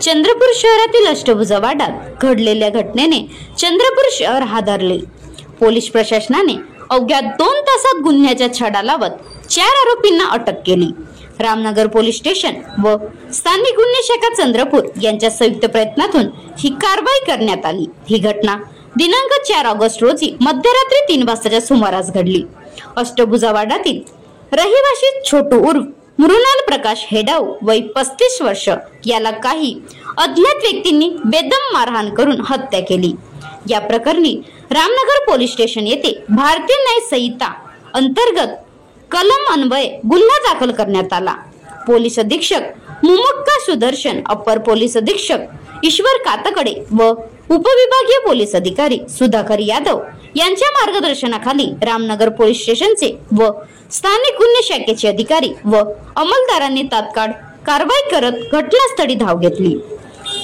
चंद्रपूर शहरातील अष्टभुजा वाडात घडलेल्या घटनेने चंद्रपूर शहर हादरले। पोलीस प्रशासनाने अवघ्या 2 तासात गुन्ह्याचा छडा लावत 4 आरोपींना अटक केली। रामनगर पोलीस स्टेशन व स्थानिक गुन्हे शाखा चंद्रपूर यांच्या संयुक्त प्रयत्नातून ही कारवाई करण्यात आली। ही घटना दिनांक 4 ऑगस्ट रोजी मध्यरात्री 3 वाजताच्या सुमारास घडली। अष्टभुजा वाडातील रहिवासी छोटू उर्फ मृणाल प्रकाश हेडाऊ वय 35 वर्ष याला काही अज्ञात व्यक्तींनी बेदम मारहाण करून हत्या केली। या प्रकरणी रामनगर पोलीस स्टेशन येथे भारतीय न्याय संहिता अंतर्गत कलम अन्वये गुन्हा दाखल करण्यात आला। पोलीस अधीक्षक मुमक्का सुदर्शन, अप्पर पोलीस अधीक्षक ईश्वर कातकडे व उपविभागीय पोलीस अधिकारी सुधाकर यादव यांच्या मार्गदर्शनाखाली रामनगर पोलीस स्टेशनचे व स्थानिक गुन्हे शाखेचे अधिकारी व अंमलदारांनी तात्काळ कारवाई करत घटनास्थळी धाव घेतली।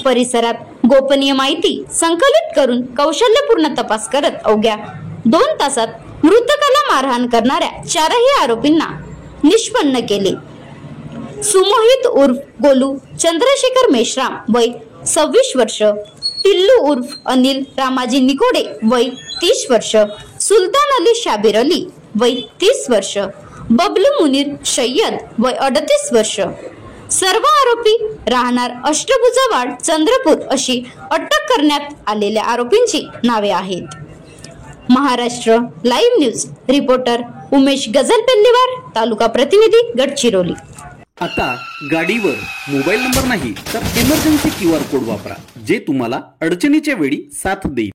परिसरात गोपनीय माहिती संकलित करून कौशल्यपूर्ण तपास करत अवघ्या 2 तासात मृतकाला मारहाण करणाऱ्या 4ही आरोपींना निष्पन्न केले। सुमोहित उर्फ गोलू चंद्रशेखर मेश्राम वय 26 वर्ष, टिल्लू उर्फ अनिल रामाजी निकोडे वय 30 वर्ष, सुलतान अली शाबीर अली वय 30 वर्ष, बबलू मुनीर सय्यद वय 38 वर्ष, सर्व आरोपी राहणार अष्टभुजा वाड चंद्रपूर अशी अटक करण्यात आलेल्या आरोपींची नावे आहेत। Maharashtra live news reporter Umesh Gajalpelliwar, तालुका प्रतिनिधी गडचिरोली। आता गाडीवर मोबाईल नंबर नाही तर इमर्जन्सी QR कोड वापरा, जे तुम्हाला अडचणीच्या वेळी साथ देईल।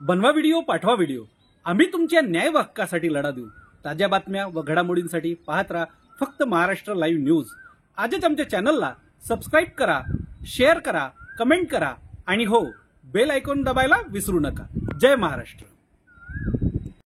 बनवा व्हिडिओ, पाठवा व्हिडिओ, आम्ही तुमच्या न्याय हक्कासाठी लढा देऊ। ताज्या बातम्या व घडामोडींसाठी पाहत राहा फक्त महाराष्ट्र लाईव्ह न्यूज। आजच आमच्या चॅनलला सबस्क्राईब करा, शेअर करा, कमेंट करा आणि हो, बेल आयकॉन दबायला विसरू नका। जय महाराष्ट्र।